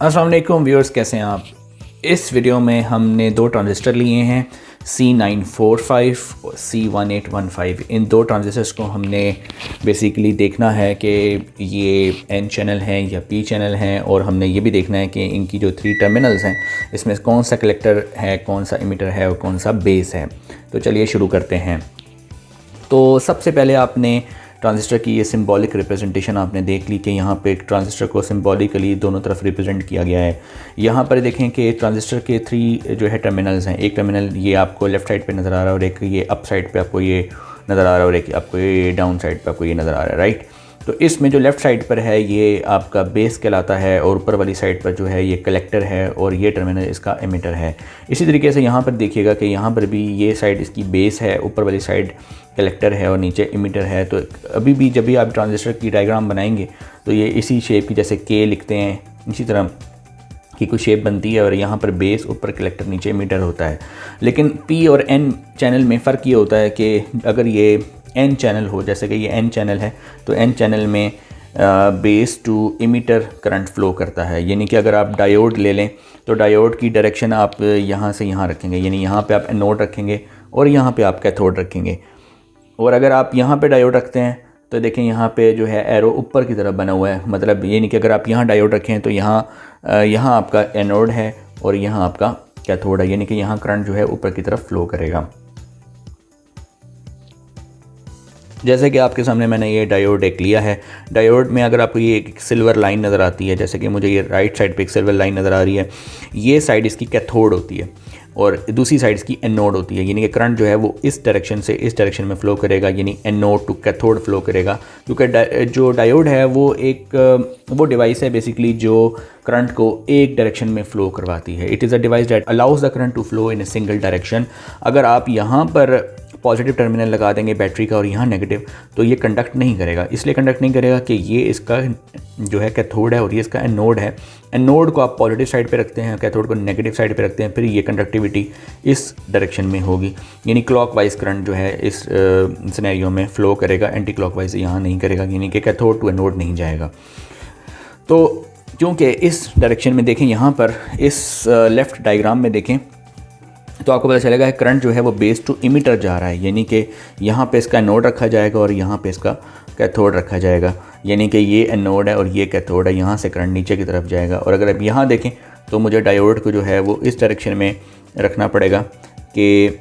अस्सलाम वालेकुम व्यूअर्स, कैसे हैं आप। इस वीडियो में हमने दो ट्रांजिस्टर लिए हैं C945 और C1815। इन दो ट्रांजिस्टर्स को हमने बेसिकली देखना है कि ये N चैनल हैं या P चैनल हैं, और हमने ये भी देखना है कि इनकी जो 3 टर्मिनल्स हैं इसमें कौन सा कलेक्टर है, कौन सा इमिटर है और कौन सा बेस है। तो चलिए शुरू करते हैं। तो सबसे पहले आपने ट्रांजिस्टर की ये सिंबॉलिक रिप्रेजेंटेशन आपने देख ली कि यहाँ पे ट्रांजिस्टर को सिंबॉलिकली दोनों तरफ रिप्रेजेंट किया गया है। यहाँ पर देखें कि ट्रांजिस्टर के 3 जो है टर्मिनल्स हैं। एक टर्मिनल ये आपको लेफ़्ट साइड पे नज़र आ रहा है और एक ये अप साइड पे आपको ये नज़र आ रहा है और एक आपको ये डाउन साइड पे आपको ये नज़र आ रहा है, राइट। तो इसमें जो लेफ़्ट साइड पर है ये आपका बेस कहलाता है और ऊपर वाली साइड पर जो है ये कलेक्टर है और ये टर्मिनल इसका एमिटर है। इसी तरीके से यहाँ पर देखिएगा कि यहाँ पर भी ये साइड इसकी बेस है, ऊपर वाली साइड कलेक्टर है और नीचे इमिटर है। तो अभी भी जब भी आप ट्रांजिस्टर की डायग्राम बनाएंगे तो ये इसी शेप की, जैसे के लिखते हैं इसी तरह की कोई शेप बनती है और यहाँ पर बेस, ऊपर कलेक्टर, नीचे मीटर होता है। लेकिन P और N चैनल में फ़र्क ये होता है कि अगर ये N चैनल हो, जैसे कि ये N चैनल है, तो N चैनल में base to emitter current flow करता है। यानी कि अगर आप डायोड ले लें तो डायोड की डायरेक्शन आप यहाँ से यहाँ रखेंगे, यानी यहाँ पे आप एनोड रखेंगे और यहाँ पे आप कैथोड रखेंगे। और अगर आप यहाँ पे डायोड रखते हैं तो देखें यहाँ पे जो है एरो ऊपर की तरफ बना हुआ है। मतलब ये नहीं कि अगर आप यहाँ डायोड रखें तो यहाँ आपका एनोड है और यहाँ आपका कैथोड है, यानी कि यहाँ करंट जो है ऊपर की तरफ फ्लो करेगा। जैसे कि आपके सामने मैंने ये डायोड एक लिया है। डायोड में अगर आपको ये एक सिल्वर लाइन नज़र आती है, जैसे कि मुझे ये राइट साइड पे एक सिल्वर लाइन नज़र आ रही है, ये साइड इसकी कैथोड होती है और दूसरी साइड इसकी एनोड होती है। यानी कि करंट जो है वो इस डायरेक्शन से इस डायरेक्शन में फ़्लो करेगा, यानी एनोड टू कैथोड फ्लो करेगा। क्योंकि जो डायोड है वो डिवाइस है बेसिकली जो करंट को एक डायरेक्शन में फ़्लो करवाती है। It is a device that allows the current to flow in a single direction. अगर आप यहाँ पर पॉजिटिव टर्मिनल लगा देंगे बैटरी का और यहाँ नेगेटिव, तो ये कंडक्ट नहीं करेगा। इसलिए कंडक्ट नहीं करेगा कि ये इसका जो है कैथोड है और ये इसका एनोड है। एनोड को आप पॉजिटिव साइड पे रखते हैं, कैथोड को नेगेटिव साइड पे रखते हैं, फिर ये कंडक्टिविटी इस डायरेक्शन में होगी। यानी क्लॉकवाइज करंट जो है इस सिनेरियो में फ़्लो करेगा, एंटी क्लॉकवाइज यहाँ नहीं करेगा, यानी कि कैथोड टू एनोड नहीं जाएगा। तो क्योंकि इस डायरेक्शन में देखें, यहाँ पर इस लेफ़्ट डायग्राम में देखें तो आपको पता चलेगा कि करंट जो है वो बेस टू इमिटर जा रहा है। यानी कि यहाँ पे इसका एनोड रखा जाएगा और यहाँ पे इसका कैथोड रखा जाएगा। यानी कि ये एनोड है और ये कैथोड है, यहाँ से करंट नीचे की तरफ जाएगा। और अगर आप यहाँ देखें तो मुझे डायोड को जो है वो इस डायरेक्शन में रखना पड़ेगा कि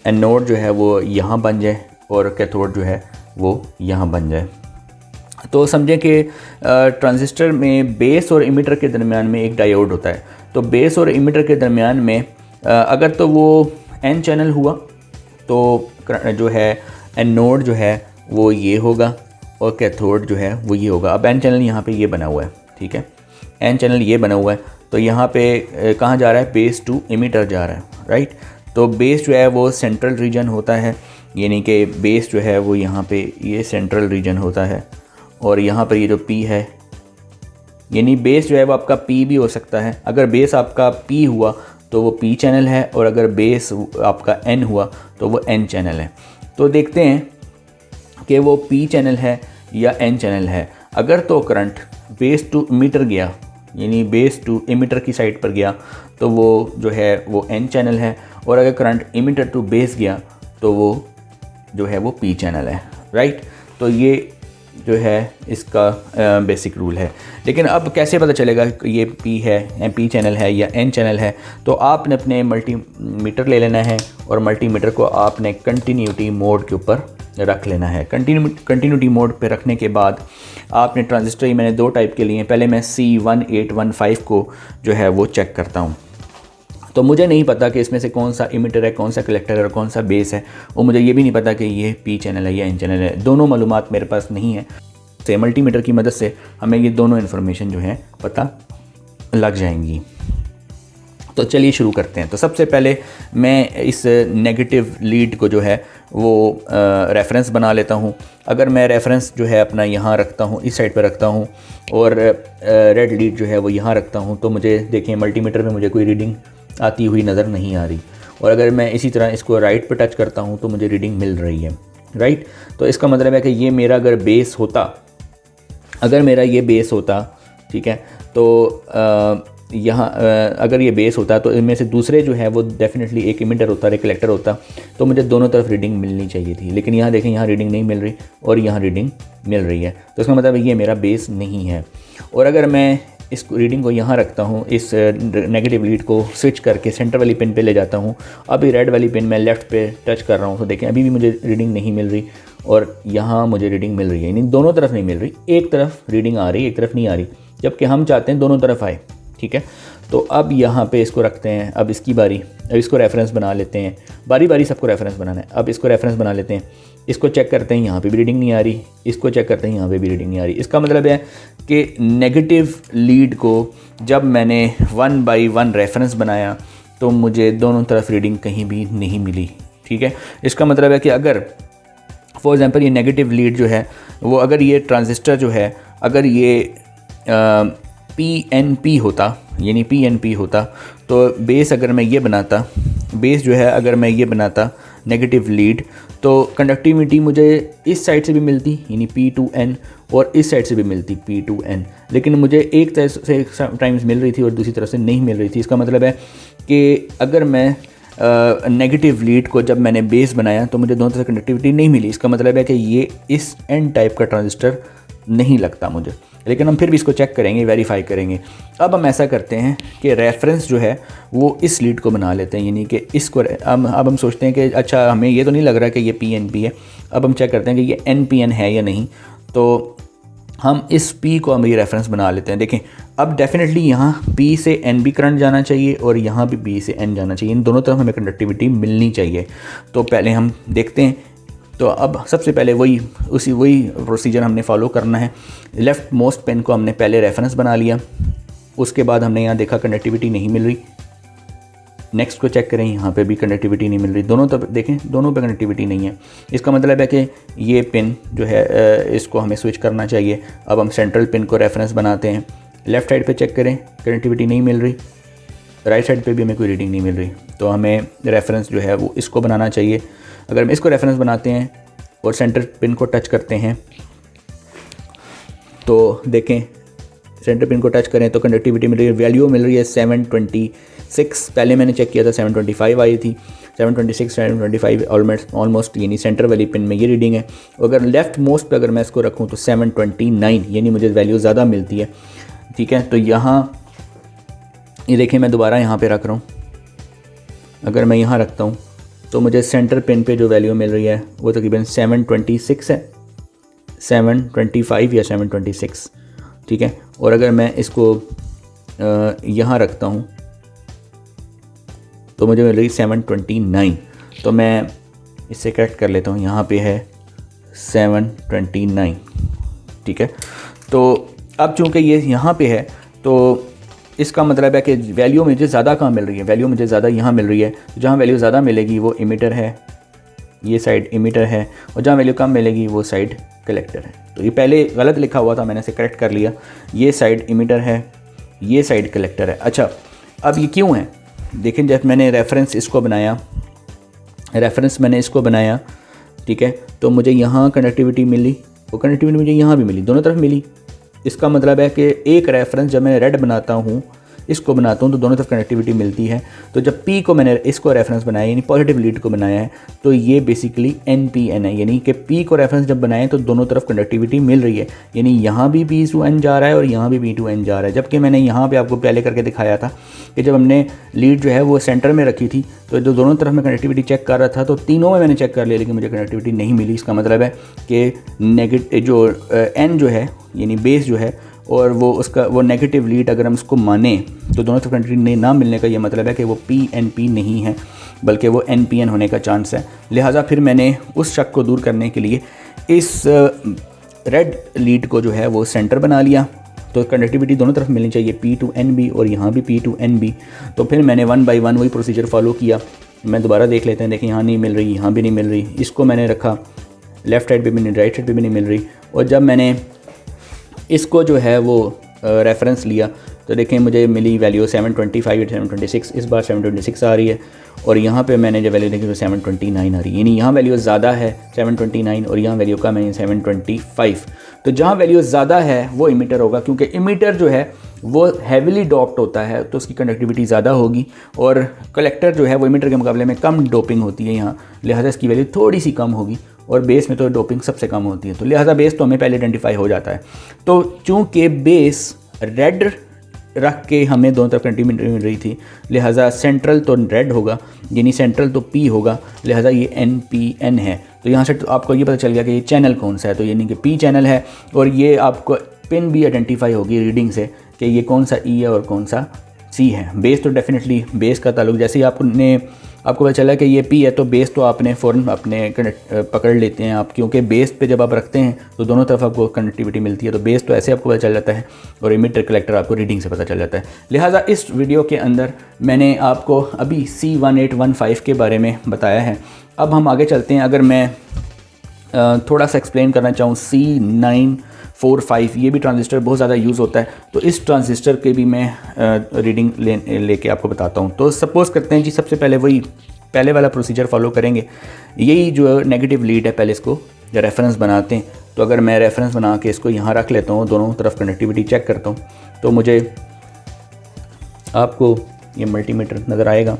एनोड जो है वो यहाँ बन जाए और कैथोड जो है वो यहाँ बन जाए। तो समझें कि ट्रांजिस्टर में बेस और इमिटर के दरमियान में एक डायोड होता है। तो बेस और इमिटर के दरमियान में अगर तो वो N चैनल हुआ तो जो है एनोड जो है वो ये होगा और कैथोड जो है वो ये होगा। अब N चैनल यहाँ पे ये बना हुआ है, ठीक है, N चैनल ये बना हुआ है। तो यहाँ पे कहाँ जा रहा है, बेस टू इमिटर जा रहा है, राइट। तो बेस जो है वो सेंट्रल रीजन होता है, यानी कि बेस जो है वो यहाँ पे ये सेंट्रल रीजन होता है और यहाँ पर ये जो P है, यानी बेस जो है वो आपका P भी हो सकता है। अगर बेस आपका P हुआ तो वो P चैनल है और अगर बेस आपका N हुआ तो वो N चैनल है। तो देखते हैं कि वो P चैनल है या N चैनल है। अगर तो करंट बेस टू इमिटर गया, यानी बेस टू इमिटर की साइड पर गया, तो वो जो है वो N चैनल है। और अगर करंट इमिटर टू बेस गया तो वो जो है वो P चैनल है, राइट। तो ये जो है इसका बेसिक रूल है। लेकिन अब कैसे पता चलेगा कि ये P है, P चैनल है या N चैनल है। तो आपने अपने मल्टीमीटर ले लेना है और मल्टीमीटर को आपने कंटिन्यूटी मोड के ऊपर रख लेना है। कंटिन्यूटी मोड पे रखने के बाद आपने ट्रांजिस्टर, मैंने 2 टाइप के लिए, पहले मैं C1815 को जो है वो चेक करता हूँ। तो मुझे नहीं पता कि इसमें से कौन सा इमिटर है, कौन सा कलेक्टर है और कौन सा बेस है। और मुझे ये भी नहीं पता कि ये P चैनल है या N चैनल है। दोनों मालूमात मेरे पास नहीं है। से मल्टीमीटर की मदद से हमें ये दोनों इन्फॉर्मेशन जो है पता लग जाएंगी। तो चलिए शुरू करते हैं। तो सबसे पहले मैं इस नेगेटिव लीड को जो है वो रेफरेंस बना लेता हूँ। अगर मैं रेफरेंस जो है अपना यहाँ रखता हूँ, इस साइड पर रखता हूँ और रेड लीड जो है वो यहाँ रखता हूँ, तो मुझे देखें मल्टीमीटर में मुझे कोई रीडिंग आती हुई नज़र नहीं आ रही। और अगर मैं इसी तरह इसको राइट पे टच करता हूँ तो मुझे रीडिंग मिल रही है, राइट। तो इसका मतलब है कि ये मेरा अगर बेस होता, अगर मेरा ये बेस होता ठीक है। तो यहाँ अगर ये बेस होता तो इनमें से दूसरे जो है वो डेफिनेटली एक इमिटर होता, एक कलेक्टर होता, तो मुझे दोनों तरफ रीडिंग मिलनी चाहिए थी। लेकिन यहाँ देखें, यहाँ रीडिंग नहीं मिल रही और यहाँ रीडिंग मिल रही है, तो इसका मतलब ये मेरा बेस नहीं है। और अगर मैं इस रीडिंग को यहाँ रखता हूँ, इस नेगेटिव लीड को स्विच करके सेंटर वाली पिन पे ले जाता हूँ, अभी रेड वाली पिन मैं लेफ़्ट पे टच कर रहा हूँ, तो देखें अभी भी मुझे रीडिंग नहीं मिल रही और यहाँ मुझे रीडिंग मिल रही है। यानी दोनों तरफ नहीं मिल रही, एक तरफ रीडिंग आ रही, एक तरफ नहीं आ रही, जबकि हम चाहते हैं दोनों तरफ आए, ठीक है। तो अब यहाँ पे इसको रखते हैं, अब इसकी बारी, अब इसको रेफरेंस बना लेते हैं, बारी बारी सबको रेफरेंस बनाना है। अब इसको रेफरेंस बना लेते हैं, इसको चेक करते हैं, यहाँ पे भी रीडिंग नहीं आ रही, इसको चेक करते हैं, यहाँ पे भी रीडिंग नहीं आ रही। इसका मतलब है कि नेगेटिव लीड को जब मैंने 1 बाई 1 रेफरेंस बनाया तो मुझे दोनों तरफ रीडिंग कहीं भी नहीं मिली, ठीक है। इसका मतलब है कि अगर फॉर एग्ज़ाम्पल ये नेगेटिव लीड जो है वो, अगर ये ट्रांजिस्टर जो है, अगर ये PNP होता, यानी PNP होता, तो बेस अगर मैं ये बनाता, बेस जो है अगर मैं ये बनाता नेगेटिव लीड, तो कंडक्टिविटी मुझे इस साइड से भी मिलती, यानी P2N, और इस साइड से भी मिलती P2N, लेकिन मुझे एक तरफ से टाइम्स मिल रही थी और दूसरी तरफ से नहीं मिल रही थी। इसका मतलब है कि अगर मैं नेगेटिव लीड को जब मैंने बेस बनाया तो मुझे दोनों तरफ से कंडक्टिविटी नहीं मिली। इसका मतलब है कि ये इस N टाइप का ट्रांजिस्टर नहीं लगता मुझे, लेकिन हम फिर भी इसको चेक करेंगे, वेरीफाई करेंगे। अब हम ऐसा करते हैं कि रेफरेंस जो है वो इस लीड को बना लेते हैं, यानी कि इसको अब हम सोचते हैं कि अच्छा हमें ये तो नहीं लग रहा कि ये PNP है, अब हम चेक करते हैं कि ये NPN है या नहीं। तो हम इस P को हम ये रेफरेंस बना लेते हैं। देखें अब डेफिनेटली यहाँ P से N भी करंट जाना चाहिए और यहाँ भी B से N जाना चाहिए, इन दोनों तरफ हमें कंडक्टिविटी मिलनी चाहिए। तो पहले हम देखते हैं, तो अब सबसे पहले वही प्रोसीजर हमने फॉलो करना है। लेफ़्ट मोस्ट पेन को हमने पहले रेफरेंस बना लिया, उसके बाद हमने यहाँ देखा कंडक्टिविटी नहीं मिल रही, नेक्स्ट को चेक करें, यहाँ पे भी कंडक्टिविटी नहीं मिल रही, दोनों तरफ देखें दोनों पे कंडक्टिविटी नहीं है। इसका मतलब है कि ये पिन जो है इसको हमें स्विच करना चाहिए। अब हम सेंट्रल पिन को रेफरेंस बनाते हैं, लेफ़्ट साइड पे चेक करें, कनेक्टिविटी नहीं मिल रही, राइट साइड पे भी हमें कोई रीडिंग नहीं मिल रही, तो हमें रेफरेंस जो है वो इसको बनाना चाहिए। अगर हम इसको रेफरेंस बनाते हैं और सेंटर पिन को टच करते हैं तो देखें सेंटर पिन को टच करें तो कंडक्टिविटी मिल रही है, वैल्यू मिल रही है 726। पहले मैंने चेक किया था 725 आई थी, 726 725 ऑलमोस्ट, यानी सेंटर वाली पिन में ये रीडिंग है। अगर लेफ़्ट मोस्ट पे अगर मैं इसको रखूँ तो 729, यानी मुझे वैल्यू ज़्यादा मिलती है, ठीक है। तो यहाँ ये देखें मैं दोबारा यहाँ पे रख रहा हूँ, अगर मैं यहाँ रखता हूँ तो मुझे सेंटर पिन पे जो वैल्यू मिल रही है वो तकरीबन 726 है, 725 या 726, ठीक है। और अगर मैं इसको यहाँ रखता हूँ तो मुझे मिल रही 729, तो मैं इससे करेक्ट कर लेता हूँ, यहाँ पे है 729, ठीक है। तो अब चूँकि ये यहाँ पे है तो इसका मतलब है कि वैल्यू मुझे ज़्यादा कहाँ मिल रही है, वैल्यू मुझे ज़्यादा यहाँ मिल रही है। तो जहाँ वैल्यू ज़्यादा मिलेगी वो इमीटर है, ये साइड इमीटर है, और जहाँ वैल्यू कम मिलेगी वो साइड कलेक्टर है। तो ये पहले गलत लिखा हुआ था, मैंने इसे करेक्ट कर लिया, ये साइड इमीटर है, ये साइड कलेक्टर है। अच्छा अब ये क्यों है, देखें जब मैंने रेफरेंस इसको बनाया, रेफरेंस मैंने इसको बनाया, ठीक है, तो मुझे यहाँ कनेक्टिविटी मिली और कनेक्टिविटी मुझे यहाँ भी मिली, दोनों तरफ मिली। इसका मतलब है कि एक रेफरेंस जब मैं रेड बनाता हूँ, इसको बनाता हूँ तो दोनों तरफ कनेक्टिविटी मिलती है। तो जब P को मैंने इसको रेफरेंस बनाया यानी पॉजिटिव लीड को बनाया है तो ये बेसिकली NPN है, यानी कि P को रेफरेंस जब बनाएं तो दोनों तरफ कंडक्टिविटी मिल रही है, यानी यहाँ भी P to N जा रहा है और यहाँ भी P to N जा रहा है। जबकि मैंने यहाँ पे आपको पहले करके दिखाया था कि जब हमने लीड जो है वो सेंटर में रखी थी तो जो दोनों तरफ मैं कनेक्टिविटी चेक कर रहा था तो तीनों में मैंने चेक कर लिया लेकिन मुझे कनेक्टिविटी नहीं मिली। इसका मतलब है कि नेगेटिव जो N जो है यानी बेस जो है और वो नेगेटिव लीड अगर हम इसको माने तो दोनों तरफ कंडक्टिविटी ना मिलने का ये मतलब है कि वो PNP नहीं है बल्कि वो NPN होने का चांस है। लिहाजा फिर मैंने उस शक को दूर करने के लिए इस रेड लीड को जो है वो सेंटर बना लिया, तो कंडक्टिविटी दोनों तरफ मिलनी चाहिए P to NB और यहाँ भी P to NB। तो फिर मैंने 1 बाई 1 वही प्रोसीजर फॉलो किया। मैं दोबारा देख लेते हैं, देखें यहाँ नहीं मिल रही, यहाँ भी नहीं मिल रही, इसको मैंने रखा लेफ़्ट साइड पे भी नहीं, राइट साइड पे भी नहीं मिल रही। और जब मैंने इसको जो है वो रेफरेंस लिया तो देखें मुझे मिली वैल्यू 725 726, इस बार 726 आ रही है। और यहाँ पे मैंने जब वैल्यू देखी तो 729 आ रही है, यानी यहाँ वैल्यू ज़्यादा है 729 और यहाँ वैल्यू कम है 725। तो जहाँ वैल्यू ज़्यादा है वो इमीटर होगा, क्योंकि इमीटर जो है वो हैविली डोप्ड होता है तो उसकी कंडक्टिविटी ज़्यादा होगी, और कलेक्टर जो है वो इमीटर के मुकाबले में कम डोपिंग होती है यहाँ, लिहाजा इसकी वैल्यू थोड़ी सी कम होगी। और बेस में तो डोपिंग सबसे कम होती है, तो लिहाजा बेस तो हमें पहले आइडेंटिफाई हो जाता है। तो चूँकि बेस रेड रख के हमें दोनों तरफ कंडक्टिविटी मिल रही थी, लिहाजा सेंट्रल तो रेड होगा, यानी सेंट्रल तो पी होगा, लिहाजा ये NPN है। तो यहाँ से तो आपको ये पता चल गया कि ये चैनल कौन सा है, तो यानी कि पी चैनल है। और ये आपको पिन भी आइडेंटिफाई होगी रीडिंग से कि ये कौन सा E है और कौन सा C है। बेस तो डेफिनेटली बेस का ताल्लुक, जैसे ही आपको पता चला कि ये P है तो बेस तो आपने फ़ौरन अपने पकड़ लेते हैं आप, क्योंकि बेस पे जब आप रखते हैं तो दोनों तरफ आपको कनेक्टिविटी मिलती है, तो बेस तो ऐसे आपको पता चल जाता है और इमीटर कलेक्टर आपको रीडिंग से पता चल जाता है। लिहाजा इस वीडियो के अंदर मैंने आपको अभी C1815 के बारे में बताया है। अब हम आगे चलते हैं। अगर मैं थोड़ा सा एक्सप्लेन करना चाहूँ, C945 ये भी ट्रांजिस्टर बहुत ज़्यादा यूज़ होता है, तो इस ट्रांजिस्टर के भी मैं रीडिंग लेके आपको बताता हूँ। तो सपोज़ करते हैं जी, सबसे पहले वही पहले वाला प्रोसीजर फॉलो करेंगे। यही जो नेगेटिव लीड है, पहले इसको रेफरेंस बनाते हैं। तो अगर मैं रेफरेंस बना के इसको यहाँ रख लेता हूँ, दोनों तरफ कनेक्टिविटी चेक करता हूँ, तो मुझे आपको ये मल्टीमीटर नज़र आएगा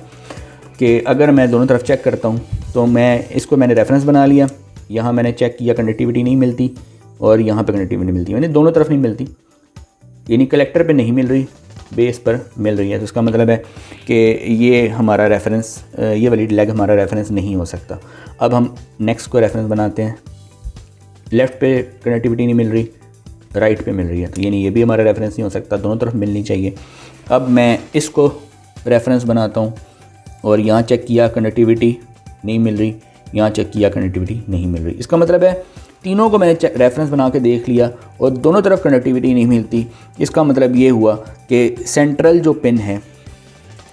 कि अगर मैं दोनों तरफ चेक करता हूँ तो मैंने रेफरेंस बना लिया, यहाँ मैंने चेक किया कनेक्टिविटी नहीं मिलती और यहाँ पे कनेक्टिविटी मिलती है, यानी दोनों तरफ नहीं मिलती, यानी कलेक्टर पे नहीं मिल रही, बेस पर मिल रही है। तो इसका मतलब है कि ये हमारा रेफरेंस, ये वाली लेग हमारा रेफरेंस नहीं हो सकता। अब हम नेक्स्ट को रेफरेंस बनाते हैं। लेफ़्ट पे कनेक्टिविटी नहीं मिल रही, राइट पे मिल रही है, तो यानी ये भी हमारा रेफरेंस नहीं हो सकता, दोनों तरफ मिलनी चाहिए। अब मैं इसको रेफरेंस बनाता हूँ और यहाँ चेक किया कनेक्टिविटी नहीं मिल रही, यहाँ चेक किया कनेक्टिविटी नहीं मिल रही। इसका मतलब है तीनों को मैंने रेफरेंस बना के देख लिया और दोनों तरफ कनेक्टिविटी नहीं मिलती। इसका मतलब ये हुआ कि सेंट्रल जो पिन है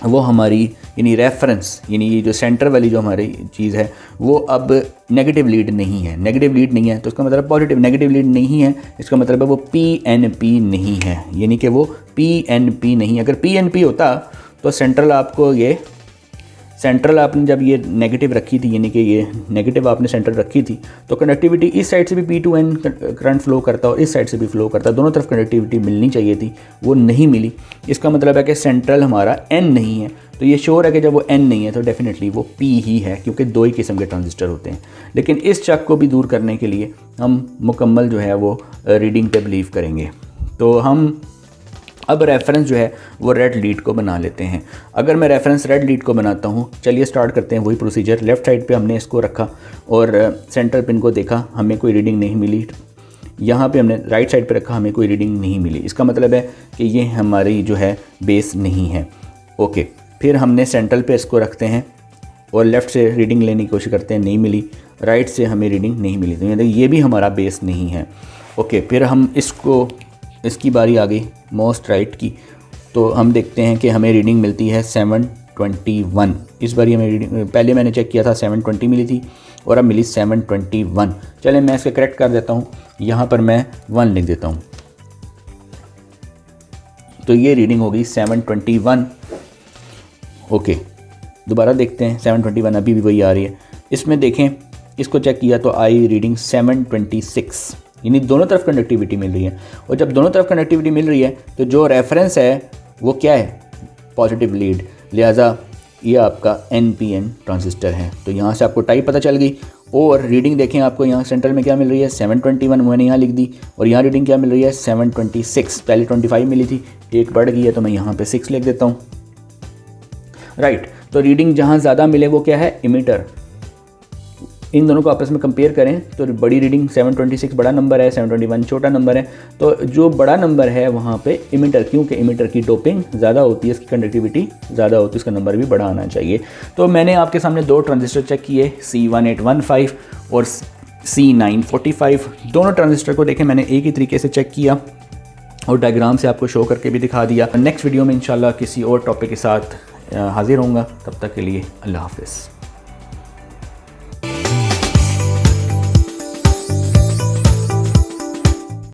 वो हमारी, यानी रेफरेंस, यानी ये जो सेंटर वाली जो हमारी चीज़ है वो अब नेगेटिव लीड नहीं है। नेगेटिव लीड नहीं है तो इसका मतलब पॉजिटिव, नेगेटिव लीड नहीं है इसका मतलब है वो PNP नहीं है, यानी कि वो PNP नहीं। अगर PNP होता तो सेंट्रल आपने जब ये नेगेटिव रखी थी, यानी कि ये नेगेटिव आपने सेंट्रल रखी थी, तो कनेक्टिविटी इस साइड से भी P2N करंट फ्लो करता और इस साइड से भी फ्लो करता, दोनों तरफ कनेक्टिविटी मिलनी चाहिए थी, वो नहीं मिली। इसका मतलब है कि सेंट्रल हमारा N नहीं है, तो ये श्योर है कि जब वो N नहीं है तो डेफिनेटली वो P ही है, क्योंकि दो ही किस्म के ट्रांजिस्टर होते हैं। लेकिन इस शक को भी दूर करने के लिए हम मुकम्मल जो है वो रीडिंग पे बिलीव करेंगे। तो हम अब रेफरेंस जो है वो रेड लीड को बना लेते हैं। अगर मैं रेफरेंस रेड लीड को बनाता हूँ, चलिए स्टार्ट करते हैं वही प्रोसीजर। लेफ़्ट साइड पे हमने इसको रखा और सेंटर पिन को देखा, हमें कोई रीडिंग नहीं मिली। यहाँ पे हमने राइट साइड पे रखा, हमें कोई रीडिंग नहीं मिली। इसका मतलब है कि ये हमारी जो है बेस नहीं है। ओके, फिर हमने सेंट्रल पे इसको रखते हैं और लेफ़्ट से रीडिंग लेने की कोशिश करते हैं, नहीं मिली। राइट से हमें रीडिंग नहीं मिली, तो ये भी हमारा बेस नहीं है। ओके, फिर हम इसकी बारी आ गई मोस्ट राइट की, तो हम देखते हैं कि हमें रीडिंग मिलती है 721। इस बारी हमें रीडिंग, पहले मैंने चेक किया था 720 मिली थी और अब मिली 721। चलें मैं इसको करेक्ट कर देता हूँ, यहाँ पर मैं 1 लिख देता हूँ, तो ये रीडिंग होगी 721। ओके, दोबारा देखते हैं 721, अभी भी वही आ रही है। इसमें देखें, इसको चेक किया तो आई रीडिंग 726, यानी दोनों तरफ कनेक्टिविटी मिल रही है। और जब दोनों तरफ कनेक्टिविटी मिल रही है तो जो रेफरेंस है वो क्या है, पॉजिटिव लीड, लिहाजा ये आपका NPN ट्रांजिस्टर है। तो यहाँ से आपको टाइप पता चल गई। और रीडिंग देखें, आपको यहाँ सेंट्रल में क्या मिल रही है 721, मैंने यहाँ लिख दी, और यहाँ रीडिंग क्या मिल रही है 726। पहले 25 मिली थी, एक बढ़ गई है तो मैं यहाँ पे 6 लिख देता हूँ। राइट, तो रीडिंग जहाँ ज़्यादा मिले वो क्या है, इमीटर। इन दोनों को आपस में कंपेयर करें तो बड़ी रीडिंग 726 बड़ा नंबर है, 721 छोटा नंबर है। तो जो बड़ा नंबर है वहाँ पे इमीटर, क्योंकि इमीटर की डोपिंग ज़्यादा होती है, इसकी कंडक्टिविटी ज़्यादा होती है, इसका नंबर भी बड़ा आना चाहिए। तो मैंने आपके सामने दो ट्रांजिस्टर चेक किए, C1815 और C945। दोनों ट्रांजिस्टर को देखें, मैंने एक ही तरीके से चेक किया और डायग्राम से आपको शो करके भी दिखा दिया। नेक्स्ट वीडियो में इंशाल्लाह किसी और टॉपिक के साथ हाजिर होऊंगा, तब तक के लिए अल्लाह हाफ़िज़।